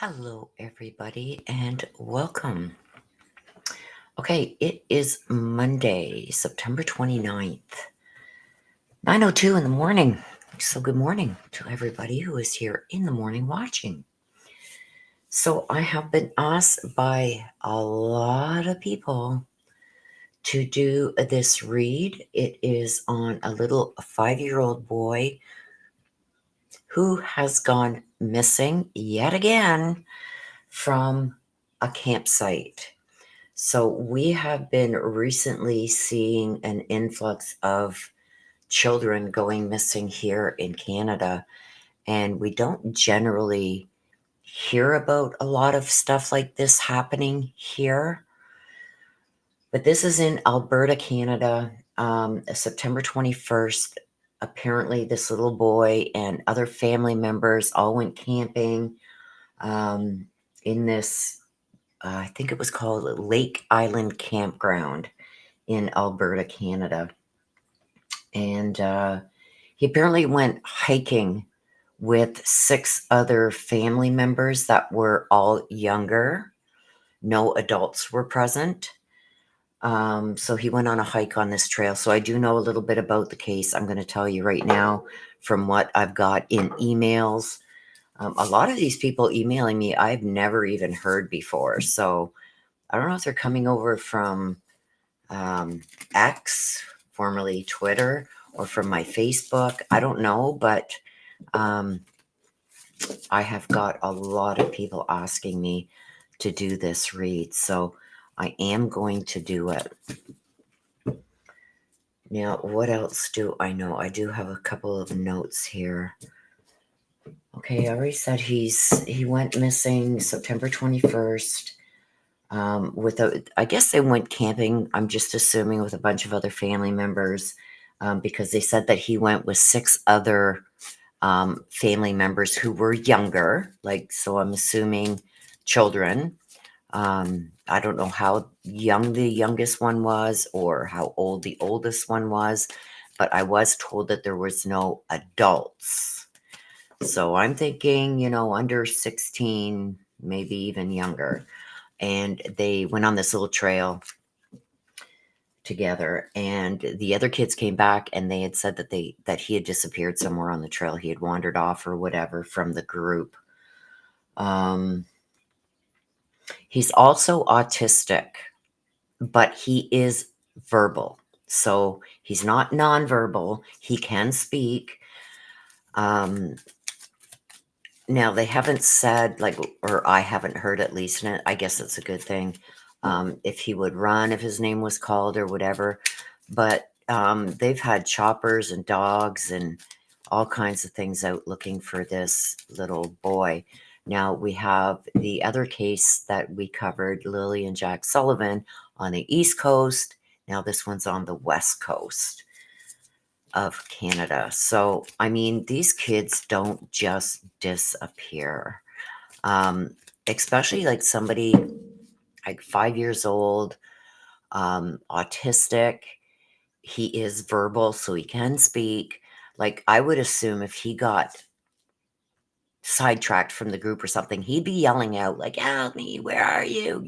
Hello, everybody, and welcome. Okay, it is Monday, September 29th, 9:02 in the morning. So, good morning to everybody who is here in the morning watching. So, I have been asked by a lot of people to do this read. It is on a little 5-year-old boy who has gone missing yet again from a campsite. So we have been recently seeing an influx of children going missing here in Canada, and we don't generally hear about a lot of stuff like this happening here. But this is in Alberta, Canada, September 21st. Apparently, this little boy and other family members all went camping in this, I think it was called Lake Island Campground in Alberta, Canada. And he apparently went hiking with 6 other family members that were all younger. No adults were present. So he went on a hike on this trail. So I do know a little bit about the case. I'm going to tell you right now from what I've got in emails. A lot of these people emailing me, I've never even heard before. So I don't know if they're coming over from X, formerly Twitter, or from my Facebook. I don't know, but I have got a lot of people asking me to do this read, so I am going to do it. Now, what else do I know? I do have a couple of notes here. Okay, I already said he went missing September 21st. I guess they went camping, I'm just assuming, with a bunch of other family members, because they said that he went with 6 other family members who were younger, so I'm assuming children. I don't know how young the youngest one was or how old the oldest one was, but I was told that there was no adults. So I'm thinking, under 16, maybe even younger. And they went on this little trail together, and the other kids came back and they had said that he had disappeared somewhere on the trail. He had wandered off or whatever from the group. He's also autistic, but he is verbal. So he's not nonverbal. He can speak. Now, they haven't said, or I haven't heard at least, and I guess it's a good thing, if he would run, if his name was called or whatever. But they've had choppers and dogs and all kinds of things out looking for this little boy. Now, we have the other case that we covered, Lily and Jack Sullivan, on the East Coast. Now, this one's on the West Coast of Canada. So, I mean, these kids don't just disappear. Especially like somebody like 5 years old, autistic. He is verbal, so he can speak. Like, I would assume if he got sidetracked from the group or something, he'd be yelling out like, "Help me, where are you?"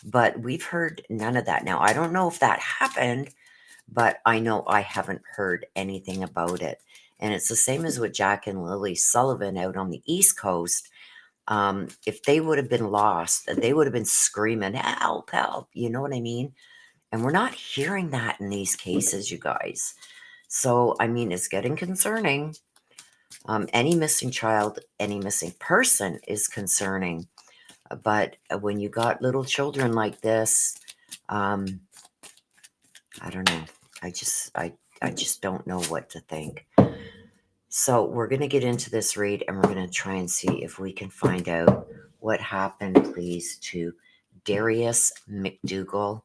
But we've heard none of that. Now, I don't know if that happened, but I know I haven't heard anything about it. And it's the same as with Jack and Lily Sullivan out on the East Coast. If they would have been lost, they would have been screaming, "Help, help." You know what I mean? And we're not hearing that in these cases, you guys. So, I mean, it's getting concerning. Any missing child, any missing person is concerning. But when you got little children like this, I don't know. I just don't know what to think. So we're going to get into this read, and we're going to try and see if we can find out what happened, please, to Darius McDougall,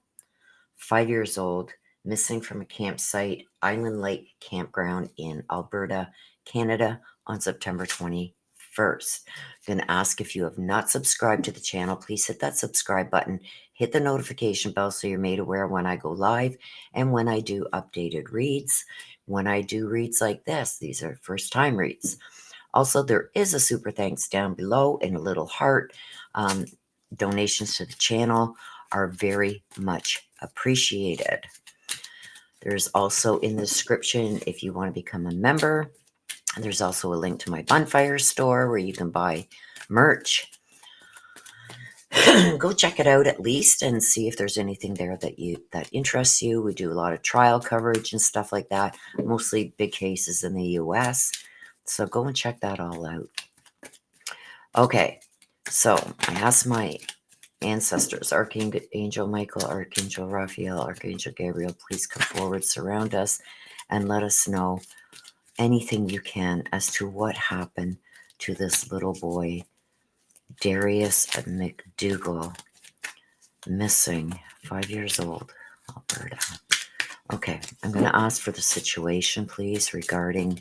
5 years old, missing from a campsite, Island Lake Campground in Alberta, Canada, on September 21st. I'm going to ask, if you have not subscribed to the channel, please hit that subscribe button, hit the notification bell so you're made aware when I go live and when I do updated reads. When I do reads like this, these are first time reads. Also, there is a super thanks down below in a little heart. Donations to the channel are very much appreciated. There's also in the description if you want to become a member. There's also a link to my bonfire store where you can buy merch. Go check it out at least and see if there's anything there that interests you. We do a lot of trial coverage and stuff like that, mostly big cases in the US. So go and check that all out. Okay, so I asked my ancestors, Archangel Michael, Archangel Raphael, Archangel Gabriel, please come forward, surround us, and let us know anything you can as to what happened to this little boy, Darius McDougall, missing, 5 years old, Alberta. Okay, I'm going to ask for the situation, please, regarding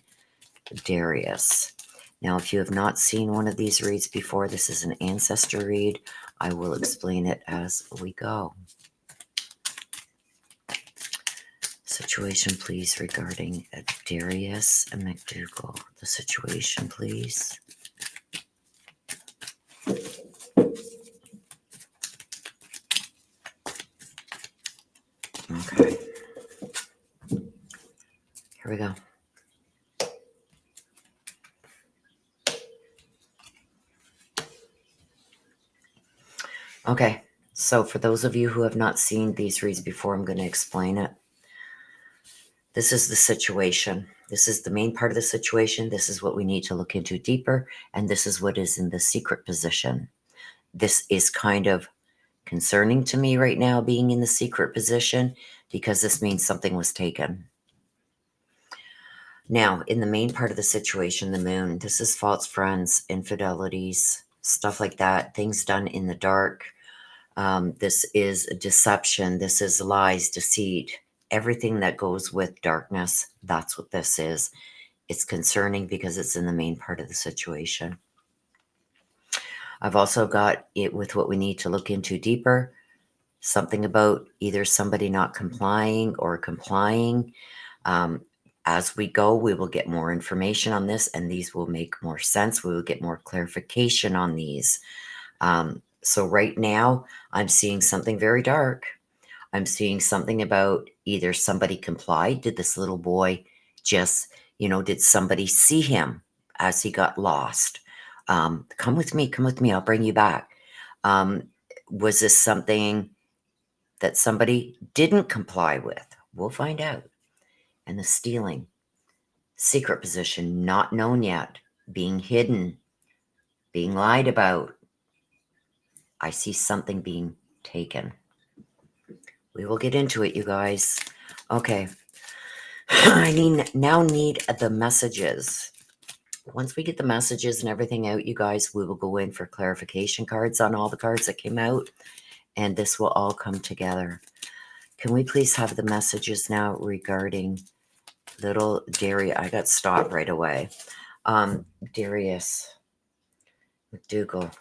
Darius. Now, if you have not seen one of these reads before, this is an ancestor read. I will explain it as we go. Situation, please, regarding Darius McDougall. The situation, please. Okay. Here we go. Okay, so for those of you who have not seen these reads before, I'm going to explain it. This is the situation. This is the main part of the situation. This is what we need to look into deeper, and this is what is in the secret position. This is kind of concerning to me right now, being in the secret position, because this means something was taken. Now, in the main part of the situation, the moon, this is false friends, infidelities, stuff like that, things done in the dark. This is deception. This is lies, deceit, everything that goes with darkness. That's what this is. It's concerning because it's in the main part of the situation. I've also got it with what we need to look into deeper. Something about either somebody not complying or complying. As we go, we will get more information on this, and these will make more sense. We will get more clarification on these. So right now, I'm seeing something very dark. I'm seeing something about either somebody complied. Did this little boy just, did somebody see him as he got lost? Come with me, I'll bring you back. Was this something that somebody didn't comply with? We'll find out. And the stealing, secret position, not known yet, being hidden, being lied about. I see something being taken. We will get into it, you guys. Okay. I now need the messages. Once we get the messages and everything out, you guys, we will go in for clarification cards on all the cards that came out, and this will all come together. Can we please have the messages now regarding little Darius? I got stopped right away. Darius McDougall.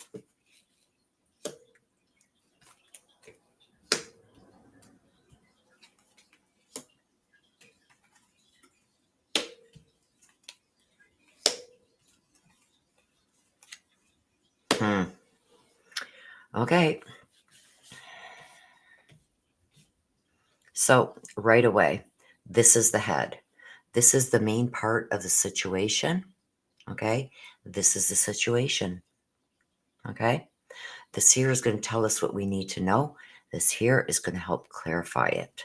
Okay. So right away, this is the head. This is the main part of the situation. Okay. This is the situation. Okay. This here is going to tell us what we need to know. This here is going to help clarify it.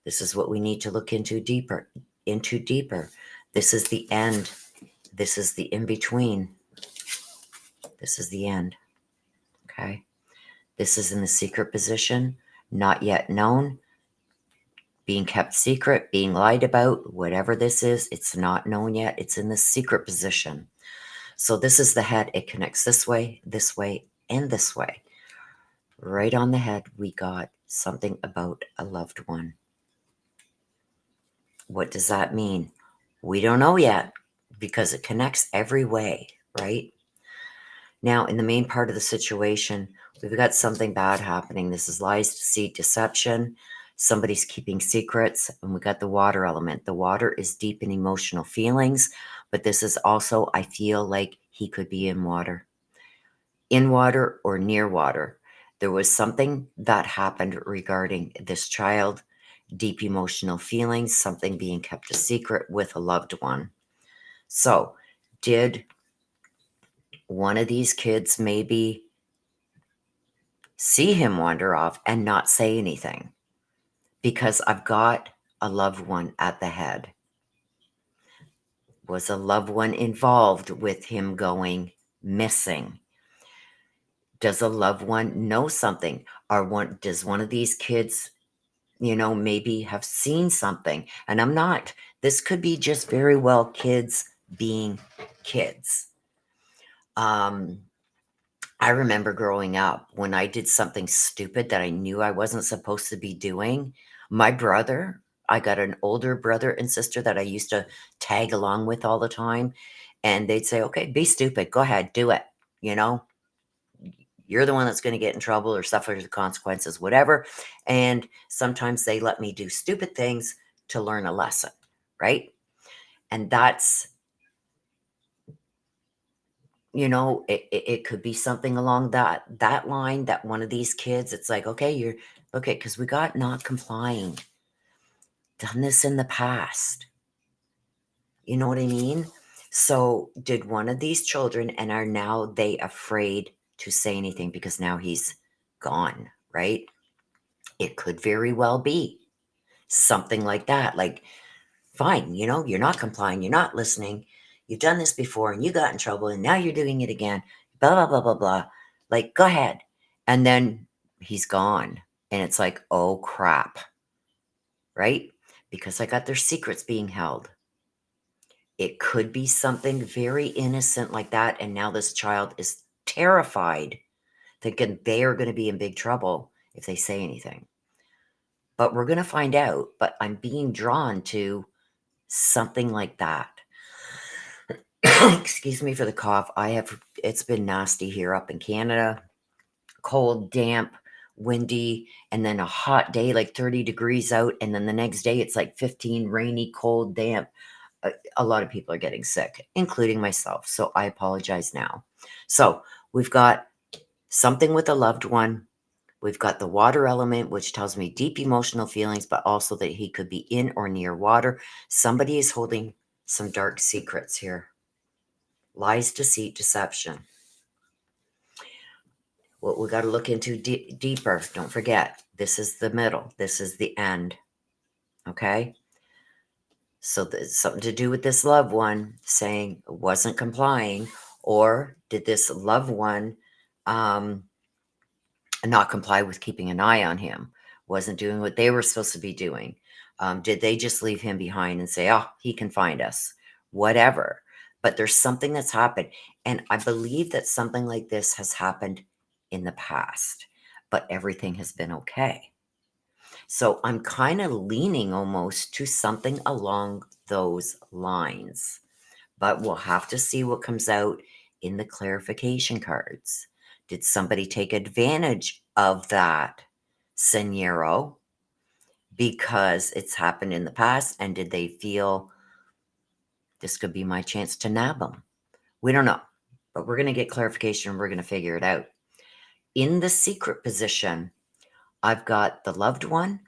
This is what we need to look into deeper. This is the end. This is the in-between. This is the end. Okay. This is in the secret position, not yet known, being kept secret, being lied about, whatever this is, it's not known yet. It's in the secret position. So this is the head. It connects this way, and this way. Right on the head, we got something about a loved one. What does that mean? We don't know yet because it connects every way, right? Now, in the main part of the situation, we've got something bad happening. This is lies, deceit, deception. Somebody's keeping secrets, and we got the water element. The water is deep in emotional feelings. But this is also, I feel like he could be in water or near water. There was something that happened regarding this child, deep emotional feelings, something being kept a secret with a loved one. So, did one of these kids maybe see him wander off and not say anything? Because I've got a loved one at the head. Was a loved one involved with him going missing? Does a loved one know something? Does one of these kids, maybe have seen something? And this could be just very well kids being kids. I remember growing up when I did something stupid that I knew I wasn't supposed to be doing. I got an older brother and sister that I used to tag along with all the time. And they'd say, okay, be stupid. Go ahead, do it. You know, you're the one that's going to get in trouble or suffer the consequences, whatever. And sometimes they let me do stupid things to learn a lesson, right? And that's, it could be something along that line, that one of these kids, it's like, okay, because we got not complying, done this in the past. You know what I mean? So did one of these children, and are now they afraid to say anything because now he's gone, right? It could very well be something like that. Like, fine, you're not complying, you're not listening. You've done this before and you got in trouble and now you're doing it again. Blah, blah, blah, blah, blah. Like, go ahead. And then he's gone. And it's like, oh crap, right? Because I got their secrets being held. It could be something very innocent like that. And now this child is terrified, thinking they are going to be in big trouble if they say anything. But we're going to find out. But I'm being drawn to something like that. Excuse me for the cough. It's been nasty here up in Canada. Cold, damp, windy, and then a hot day, like 30 degrees out. And then the next day it's like 15, rainy, cold, damp. A lot of people are getting sick, including myself. So I apologize now. So we've got something with a loved one. We've got the water element, which tells me deep emotional feelings, but also that he could be in or near water. Somebody is holding some dark secrets here. Lies, deceit, deception. What we got to look into deeper. Don't forget, this is the middle. This is the end. Okay? So there's something to do with this loved one saying wasn't complying, or did this loved one not comply with keeping an eye on him? Wasn't doing what they were supposed to be doing? Did they just leave him behind and say, oh, he can find us? Whatever. But there's something that's happened. And I believe that something like this has happened in the past, but everything has been okay. So I'm kind of leaning almost to something along those lines, but we'll have to see what comes out in the clarification cards. Did somebody take advantage of that scenario because it's happened in the past? And did they feel this could be my chance to nab them? We don't know, but we're going to get clarification. We're going to figure it out. In the secret position, I've got the loved one.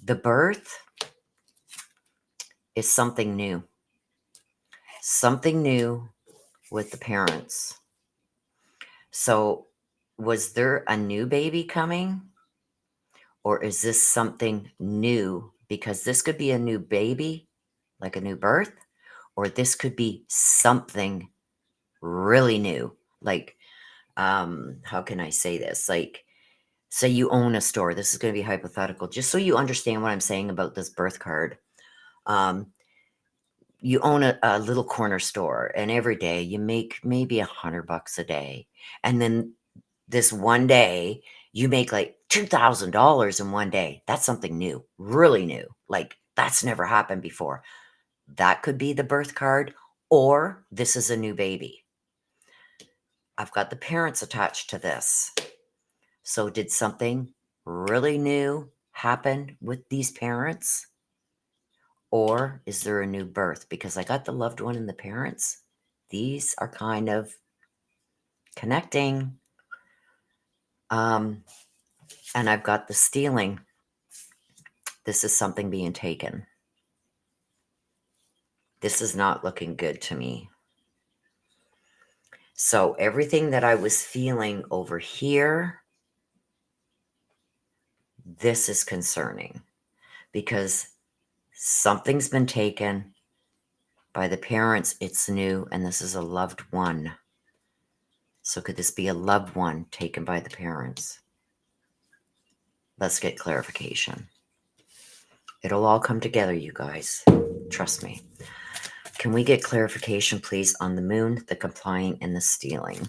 The birth is something new. Something new with the parents. So was there a new baby coming? Or is this something new? Because this could be a new baby, like a new birth, or this could be something really new. Like, how can I say this? Like, say you own a store. This is going to be hypothetical, just so you understand what I'm saying about this birth card. You own a little corner store, and every day you make maybe $100 a day. And then this one day you make like $2,000 in one day. That's something new, really new. Like, that's never happened before. That could be the birth card, or this is a new baby. I've got the parents attached to this. So did something really new happen with these parents? Or is there a new birth? Because I got the loved one and the parents. These are kind of connecting. And I've got the stealing. This is something being taken. This is not looking good to me. So everything that I was feeling over here, this is concerning because something's been taken by the parents. It's new, and this is a loved one. So could this be a loved one taken by the parents? Let's get clarification. It'll all come together, you guys. Trust me. Can we get clarification, please, on the moon, the complying, and the stealing?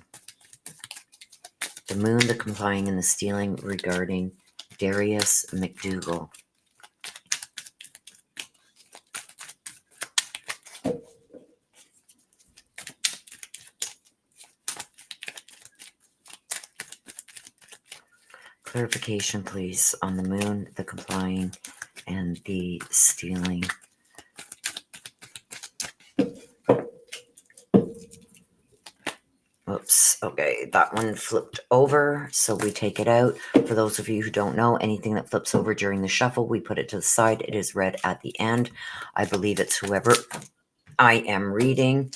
The moon, the complying, and the stealing regarding Darius McDougall. Clarification, please, on the moon, the complying, and the stealing. Oops. Okay, that one flipped over, so we take it out. For those of you who don't know, anything that flips over during the shuffle, we put it to the side. It is read at the end. I believe it's whoever I am reading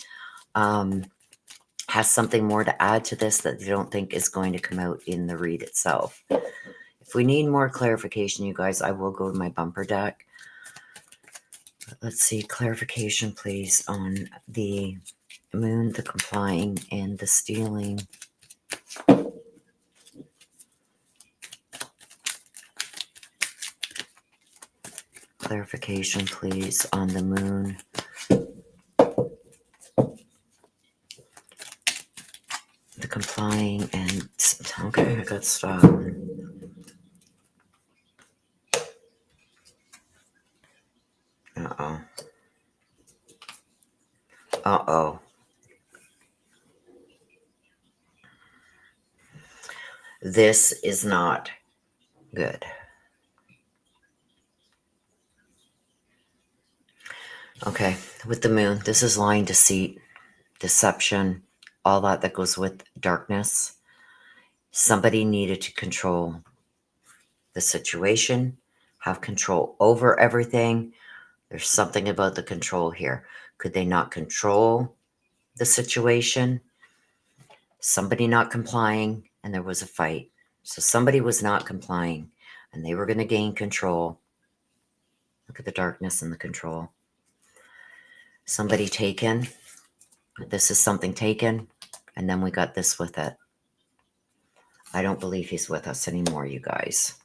has something more to add to this that they don't think is going to come out in the read itself. If we need more clarification, you guys, I will go to my bumper deck. Let's see, clarification, please, on the moon, the complying, and the stealing. Clarification, please, on the moon. The complying and... Okay, I got stopped. Uh-oh. Uh-oh. This is not good. Okay, with the moon, this is lying, deceit, deception, all that goes with darkness. Somebody needed to control the situation, have control over everything. There's something about the control here. Could they not control the situation? Somebody not complying, and there was a fight. So somebody was not complying, and they were going to gain control. Look at the darkness and the control. Somebody taken. This is something taken, and then we got this with it. I don't believe he's with us anymore, you guys.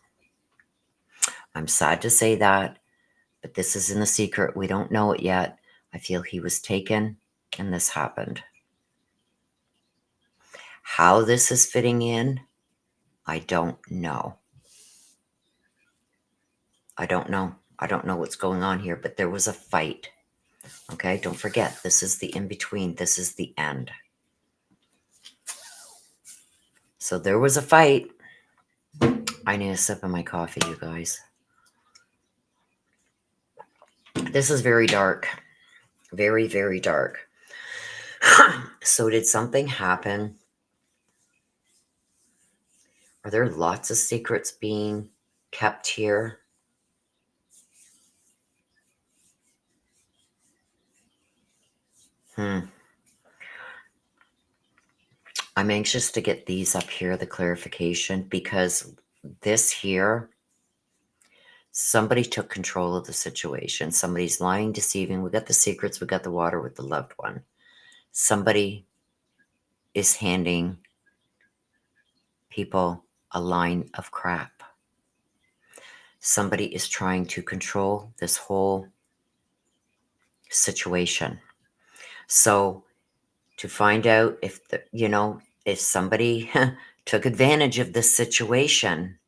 I'm sad to say that, but this is in the secret. We don't know it yet. I feel he was taken, and this happened. How this is fitting in, I don't know. I don't know. I don't know what's going on here, but there was a fight. Okay, don't forget, this is the in-between. This is the end. So there was a fight. I need a sip of my coffee, you guys. This is very dark. Very, very dark. So did something happen? Are there lots of secrets being kept here? I'm anxious to get these up here, the clarification, because this here, somebody took control of the situation. Somebody's lying, deceiving. We got the secrets. We got the water with the loved one. Somebody is handing people a line of crap. Somebody is trying to control this whole situation. So to find out if if somebody took advantage of this situation,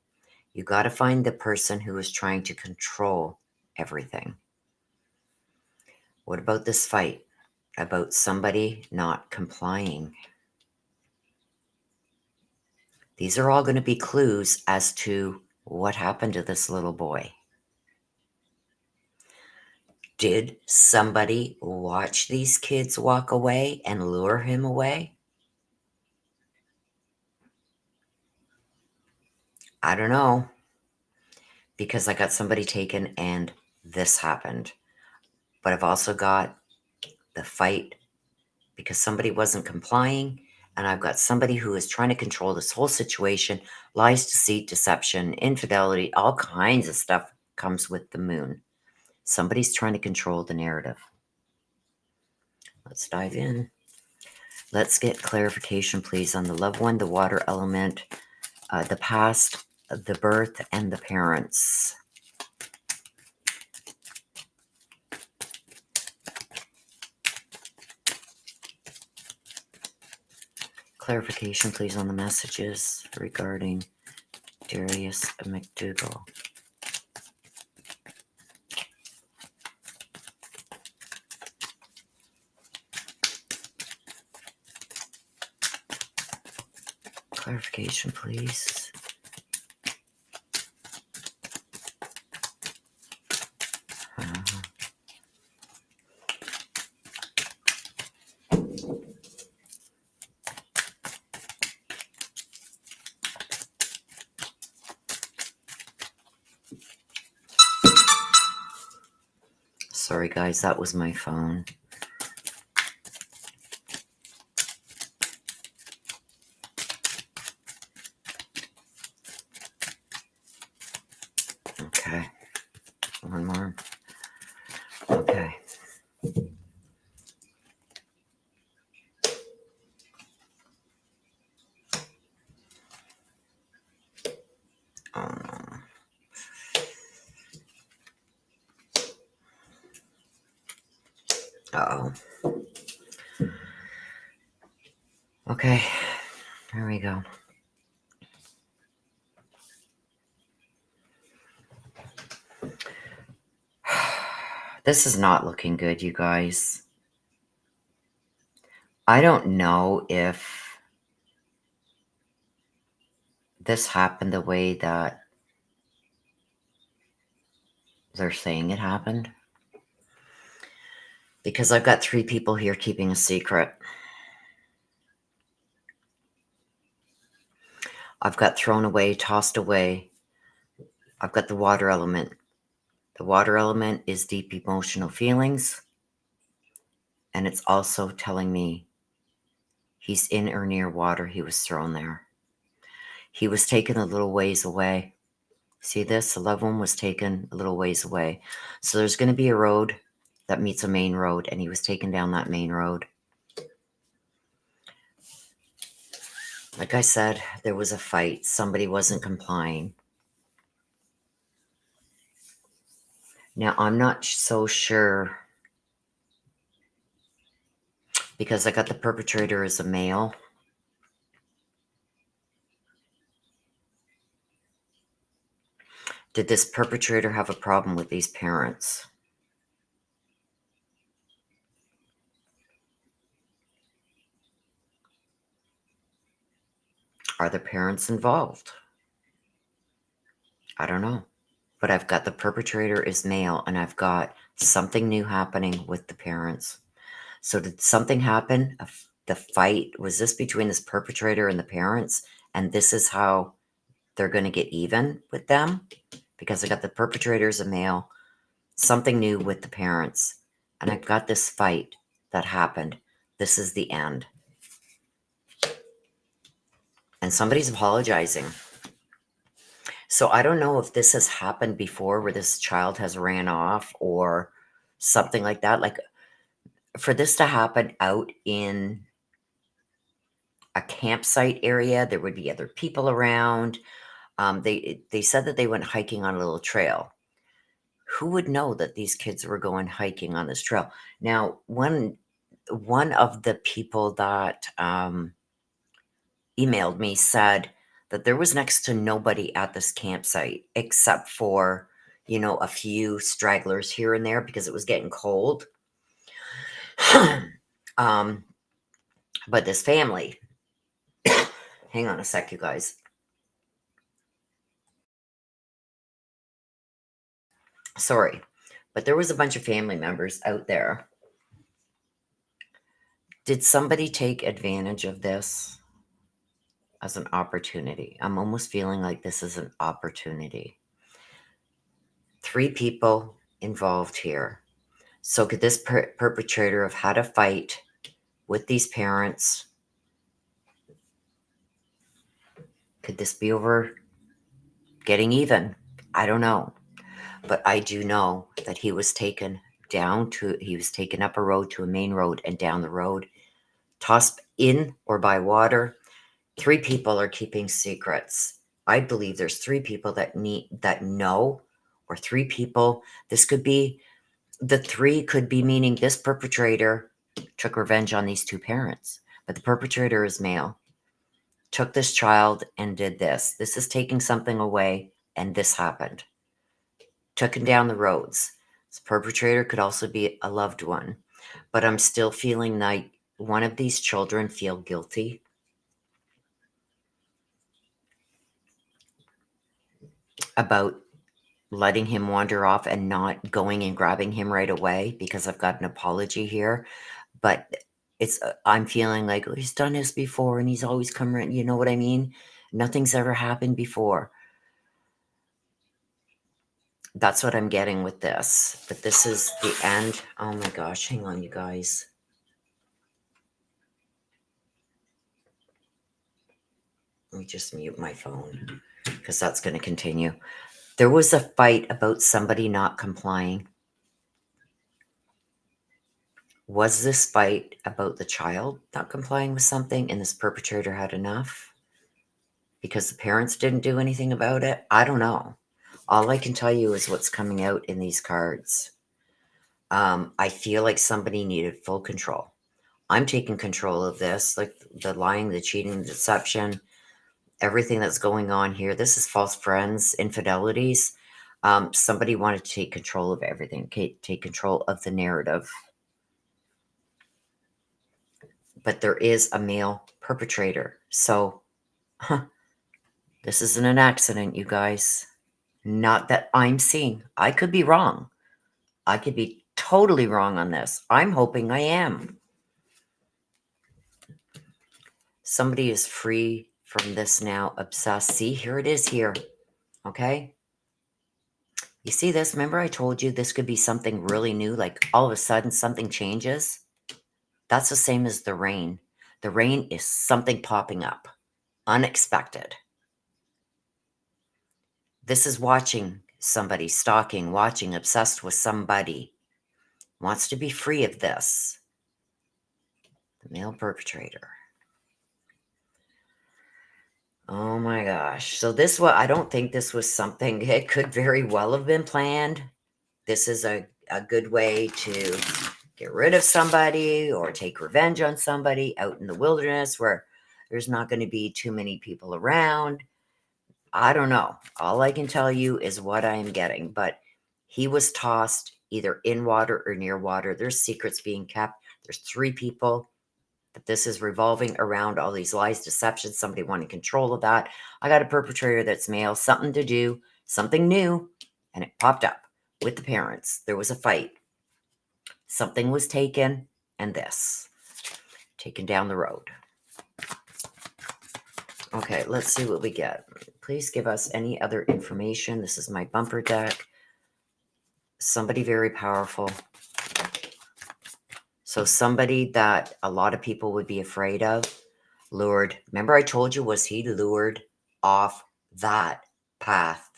you got to find the person who is trying to control everything. What about this fight? About somebody not complying. These are all going to be clues as to what happened to this little boy. Did somebody watch these kids walk away and lure him away? I don't know, because I got somebody taken and this happened. But I've also got the fight because somebody wasn't complying, and I've got somebody who is trying to control this whole situation. Lies, deceit, deception, infidelity, all kinds of stuff comes with the moon. Somebody's trying to control the narrative. Let's dive in. Let's get clarification, please, on the loved one, the water element, the past, the birth, and the parents. Clarification, please, on the messages regarding Darius McDougall. Clarification, please. Sorry, guys, that was my phone. Okay, one more. Okay. Oh no. Uh-oh. Okay, there we go. This is not looking good, you guys. I don't know if this happened the way that they're saying it happened. Because I've got 3 people here keeping a secret. I've got thrown away, tossed away. I've got the water element. The water element is deep emotional feelings. And it's also telling me he's in or near water. He was thrown there. He was taken a little ways away. See this? The loved one was taken a little ways away. So there's going to be a road that meets a main road, and he was taken down that main road. Like I said, there was a fight. Somebody wasn't complying. Now, I'm not so sure, because I got the perpetrator as a male. Did this perpetrator have a problem with these parents? Are the parents involved? I don't know. But I've got the perpetrator is male, and I've got something new happening with the parents. So did something happen? The fight, was this between this perpetrator and the parents? And this is how they're going to get even with them? Because I got the perpetrator as a male, something new with the parents, and I've got this fight that happened. This is the end. And somebody's apologizing. So I don't know if this has happened before where this child has ran off or something like that. Like, for this to happen out in a campsite area, there would be other people around. They said that they went hiking on a little trail. Who would know that these kids were going hiking on this trail? Now, one of the people that emailed me said that there was next to nobody at this campsite except for, a few stragglers here and there because it was getting cold. But this family, hang on a sec, you guys. Sorry. But there was a bunch of family members out there. Did somebody take advantage of this as an opportunity? I'm almost feeling like this is an opportunity. 3 people involved here. So could this perpetrator have had a fight with these parents? Could this be over getting even? I don't know. But I do know that he was taken up a road to a main road and down the road, tossed in or by water. 3 people are keeping secrets. I believe there's 3 people that know, or 3 people. This could be, the 3 could be meaning this perpetrator took revenge on these 2 parents, but the perpetrator is male. Took this child and did this. This is taking something away, and this happened. Took him down the roads. This perpetrator could also be a loved one, but I'm still feeling like one of these children feel guilty about letting him wander off and not going and grabbing him right away, because I've got an apology here. But I'm feeling like, oh, he's done this before and he's always come around. You know what I mean? Nothing's ever happened before. That's what I'm getting with this. But this is the end. Oh my gosh, hang on, you guys. Let me just mute my phone because that's going to continue. There was a fight about somebody not complying. Was this fight about the child not complying with something and this perpetrator had enough because the parents didn't do anything about it? I don't know. All I can tell you is what's coming out in these cards. I feel like somebody needed full control. I'm taking control of this, like the lying, the cheating, the deception, everything that's going on here. This is false friends, infidelities. Somebody wanted to take control of everything, take control of the narrative. But there is a male perpetrator. So, this isn't an accident, you guys. Not that I'm seeing. I could be wrong. I could be totally wrong on this. I'm hoping I am. Somebody is free from this now, obsessed. See, here it is here. Okay? You see this? Remember I told you this could be something really new, like all of a sudden something changes? That's the same as the rain. The rain is something popping up, unexpected. This is watching somebody, stalking, watching, obsessed with somebody. Wants to be free of this. The male perpetrator. Oh my gosh. So I don't think this was something, it could very well have been planned. This is a good way to get rid of somebody or take revenge on somebody out in the wilderness where there's not going to be too many people around. I don't know. All I can tell you is what I am getting. But he was tossed either in water or near water. There's secrets being kept. There's 3 people. But this is revolving around all these lies, deceptions, somebody wanting control of that. I got a perpetrator that's male, something to do, something new, and it popped up with the parents. There was a fight. Something was taken, and this. Taken down the road. Okay, let's see what we get. Please give us any other information. This is my bumper deck. Somebody very powerful. So somebody that a lot of people would be afraid of. Lured. Remember I told you, was he lured off that path?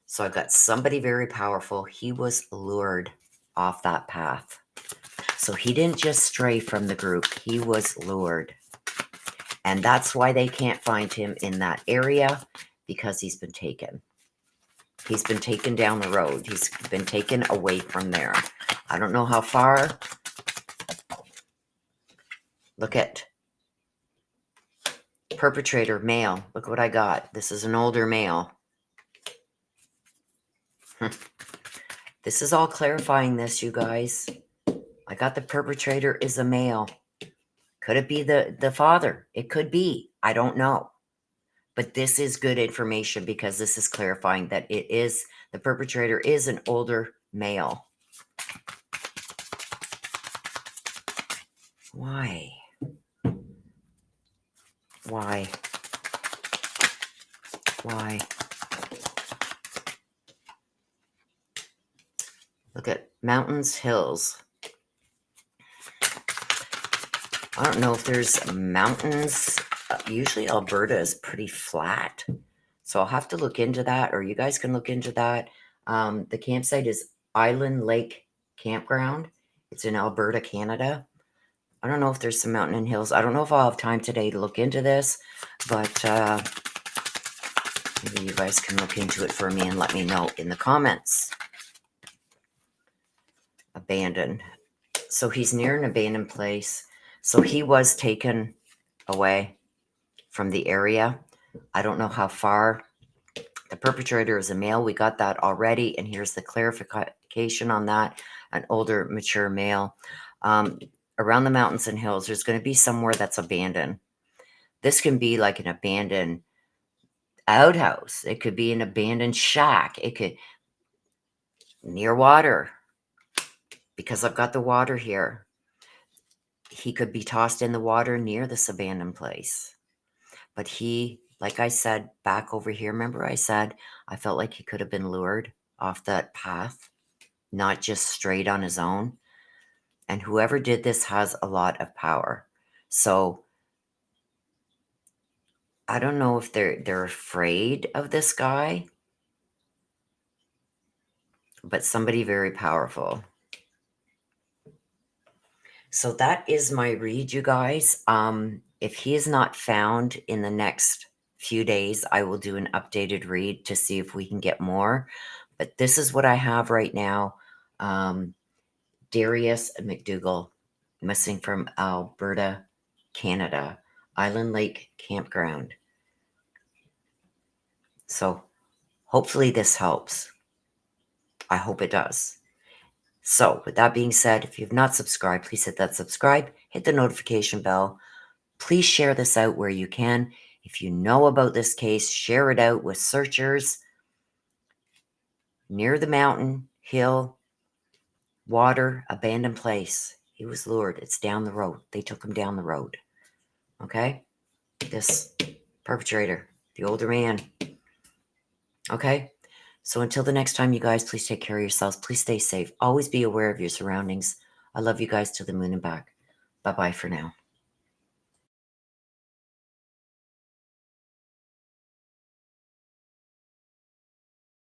So I've got somebody very powerful. He was lured off that path. So he didn't just stray from the group. He was lured. And that's why they can't find him in that area, because he's been taken. He's been taken down the road. He's been taken away from there. I don't know how far. Look at perpetrator, male. Look what I got. This is an older male. This is all clarifying this, you guys. I got the perpetrator is a male. Could it be the father? It could be. I don't know. But this is good information because this is clarifying that it is, the perpetrator is an older male. Why? Why? Why? Look at mountains, hills. I don't know if there's mountains. Usually Alberta is pretty flat. So I'll have to look into that, or you guys can look into that. The campsite is Island Lake Campground. It's in Alberta, Canada. I don't know if there's some mountain and hills. I don't know if I'll have time today to look into this, but maybe you guys can look into it for me and let me know in the comments. Abandoned. So he's near an abandoned place. So he was taken away from the area. I don't know how far. The perpetrator is a male. We got that already. And here's the clarification on that. An older, mature male. Around the mountains and hills, there's going to be somewhere that's abandoned. This can be like an abandoned outhouse. It could be an abandoned shack. It could near water, because I've got the water here. He could be tossed in the water near this abandoned place. But he, like I said, back over here, remember I said I felt like he could have been lured off that path, not just straight on his own. And whoever did this has a lot of power. So I don't know if they're afraid of this guy, but somebody very powerful. So that is my read, you guys. If he is not found in the next few days, I will do an updated read to see if we can get more. But this is what I have right now. Darius McDougall, missing from Alberta, Canada, Island Lake Campground. So hopefully this helps. I hope it does. So with that being said, if you've not subscribed, please hit that subscribe, hit the notification bell. Please share this out where you can. If you know about this case, share it out with searchers near the mountain, hill, water, abandoned place. He was lured. It's down the road. They took him down the road. Okay? This perpetrator, the older man. Okay? So until the next time, you guys, please take care of yourselves. Please stay safe. Always be aware of your surroundings. I love you guys to the moon and back. Bye-bye for now.